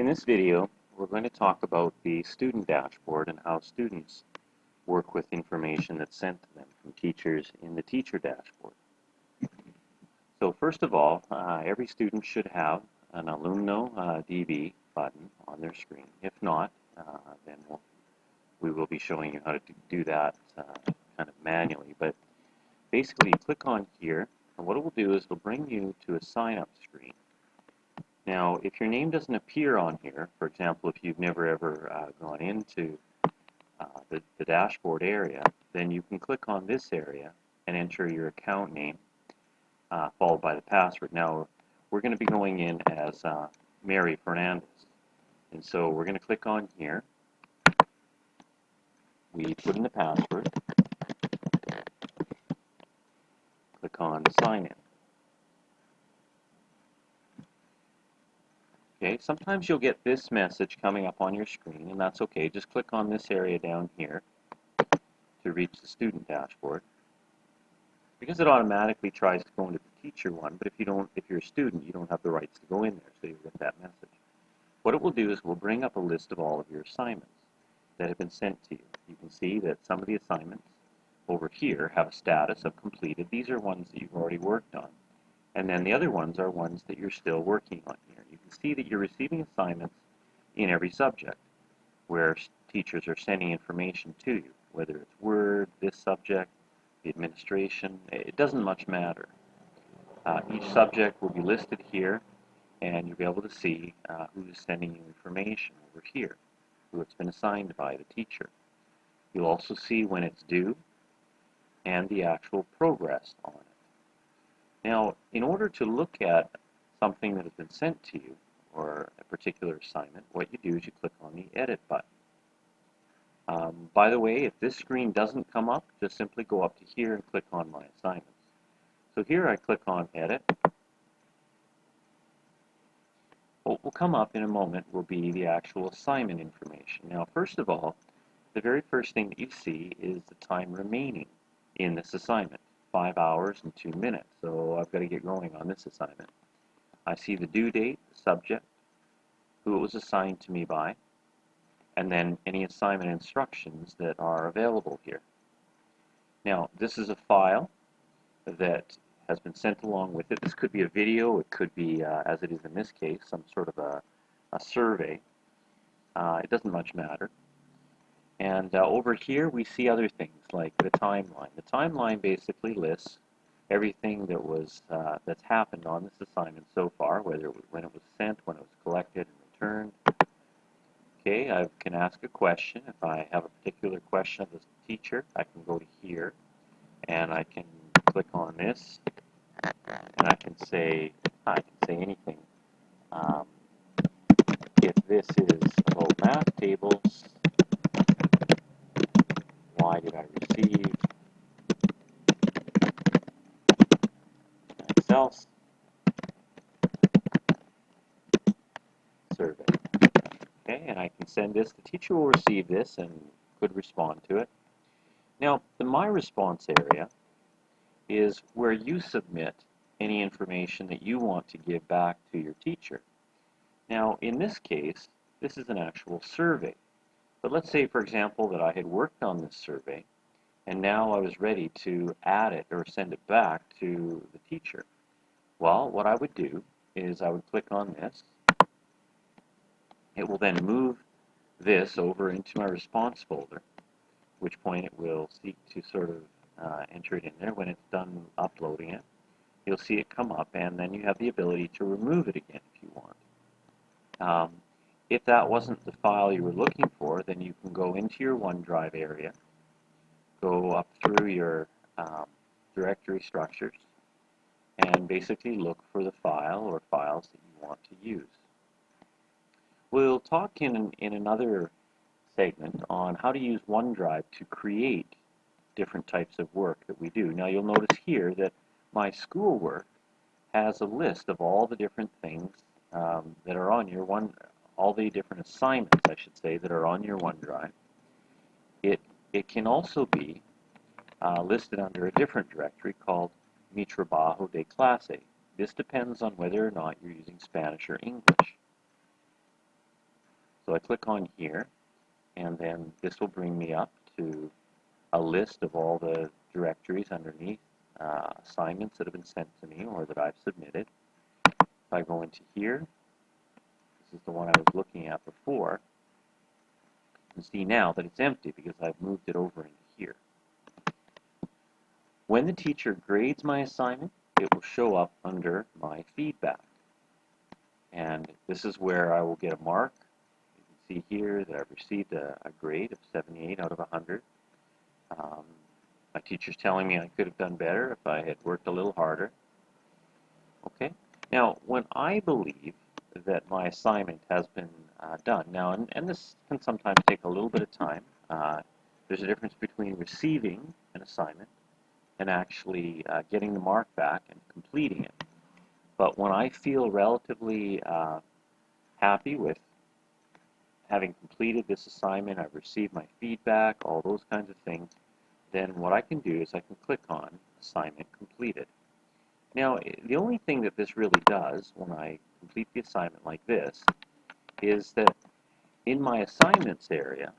this video, we're going to talk about the student dashboard and how students work with information that's sent to them from teachers in the teacher dashboard. So first of all, every student should have an Alumno DB button on their screen. If not, then we will be showing you how to do that kind of manually. But basically, you click on here, and what it will do is it'll bring you to a sign-up screen. Now, if your name doesn't appear on here, for example, if you've never ever gone into the dashboard area, then you can click on this area and enter your account name, followed by the password. Now, we're going to be going in as Mary Fernandez. And so we're going to click on here. We put in the password. Click on Sign In. Okay, sometimes you'll get this message coming up on your screen, and that's okay. Just click on this area down here to reach the student dashboard. Because it automatically tries to go into the teacher one, but if you're a student, you don't have the rights to go in there, so you'll get that message. What it will do is we'll bring up a list of all of your assignments that have been sent to you. You can see that some of the assignments over here have a status of completed. These are ones that you've already worked on. And then the other ones are ones that you're still working on here. You can see that you're receiving assignments in every subject where teachers are sending information to you, whether it's Word, this subject, the administration. It doesn't much matter. Each subject will be listed here, and you'll be able to see who's sending you information over here, who it's been assigned by the teacher. You'll also see when it's due and the actual progress on it. Now, in order to look at something that has been sent to you, or a particular assignment, what you do is you click on the Edit button. By the way, if this screen doesn't come up, just simply go up to here and click on My Assignments. So here I click on Edit. What will come up in a moment will be the actual assignment information. Now, first of all, the very first thing that you see is the time remaining in this assignment. 5 hours and 2 minutes, so I've got to get going on this assignment. I see the due date, the subject, who it was assigned to me by, and then any assignment instructions that are available here. Now, this is a file that has been sent along with it. This could be a video, it could be, as it is in this case, some sort of a survey. It doesn't much matter. And over here we see other things like the timeline. The timeline basically lists everything that was that's happened on this assignment so far, whether it was when it was sent, when it was collected and returned. Okay, I can ask a question. If I have a particular question of the teacher, I can go to here and I can click on this and I can say anything. If this is about math tables, why did I receive Excel survey? Okay, and I can send this. The teacher will receive this and could respond to it. Now, the My Response area is where you submit any information that you want to give back to your teacher. Now, in this case, this is an actual survey. But let's say, for example, that I had worked on this survey, and now I was ready to add it or send it back to the teacher. Well, what I would do is I would click on this. It will then move this over into my response folder, at which point it will seek to sort of enter it in there. When it's done uploading it, you'll see it come up, and then you have the ability to remove it again if you want. If that wasn't the file you were looking for, then you can go into your OneDrive area, go up through your directory structures, and basically look for the file or files that you want to use. We'll talk in another segment on how to use OneDrive to create different types of work that we do. Now, you'll notice here that my schoolwork has a list of all the different things that are on your all the different assignments, I should say, that are on your OneDrive. It can also be listed under a different directory called Mi Trabajo de Clase. This depends on whether or not you're using Spanish or English. So I click on here, and then this will bring me up to a list of all the directories underneath, assignments that have been sent to me or that I've submitted. If I go into here, this is the one I was looking at before, you can see now that it's empty because I've moved it over into here. When the teacher grades my assignment, it will show up under my feedback. And this is where I will get a mark. You can see here that I've received a grade of 78 out of 100. My teacher's telling me I could have done better if I had worked a little harder. Okay. Now, when I believe that my assignment has been done, now, and this can sometimes take a little bit of time. There's a difference between receiving an assignment and actually getting the mark back and completing it. But when I feel relatively happy with having completed this assignment, I've received my feedback, all those kinds of things, then what I can do is I can click on Assignment Completed. Now, the only thing that this really does when I complete the assignment like this is that in my assignments area,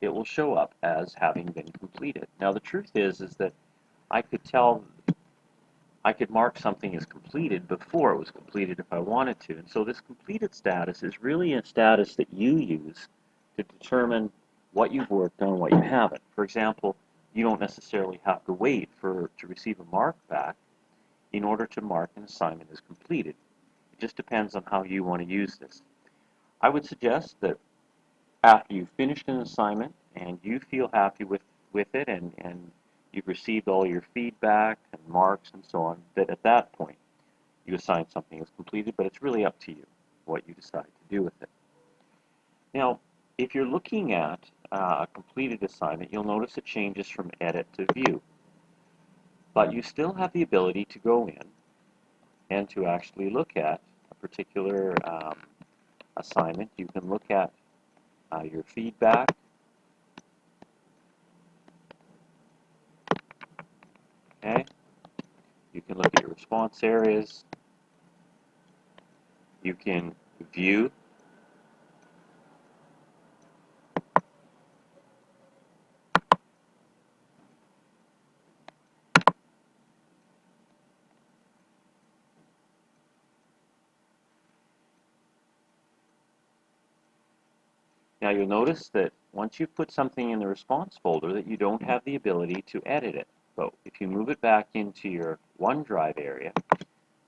it will show up as having been completed. Now, the truth is that I could mark something as completed before it was completed if I wanted to. And so this completed status is really a status that you use to determine what you've worked on and what you haven't. For example, you don't necessarily have to wait to receive a mark back in order to mark an assignment as completed. It just depends on how you want to use this. I would suggest that after you've finished an assignment and you feel happy with it and you've received all your feedback and marks and so on, that at that point you assign something as completed, but it's really up to you what you decide to do with it. Now, if you're looking at a completed assignment, you'll notice it changes from edit to view. But you still have the ability to go in and to actually look at a particular assignment. You can look at your feedback. Okay. You can look at your response areas. You can view. Now you'll notice that once you've put something in the response folder that you don't have the ability to edit it. But if you move it back into your OneDrive area,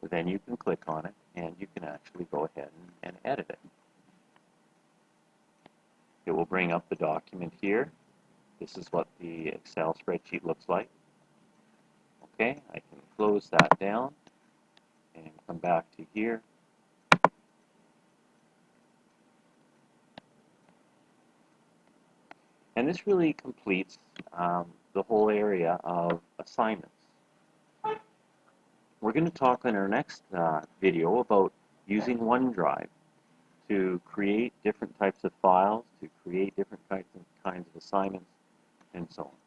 then you can click on it and you can actually go ahead and edit it. It will bring up the document here. This is what the Excel spreadsheet looks like. Okay, I can close that down and come back to here. And this really completes the whole area of assignments. We're going to talk in our next video about using OneDrive to create different types of files, to create different kinds of assignments, and so on.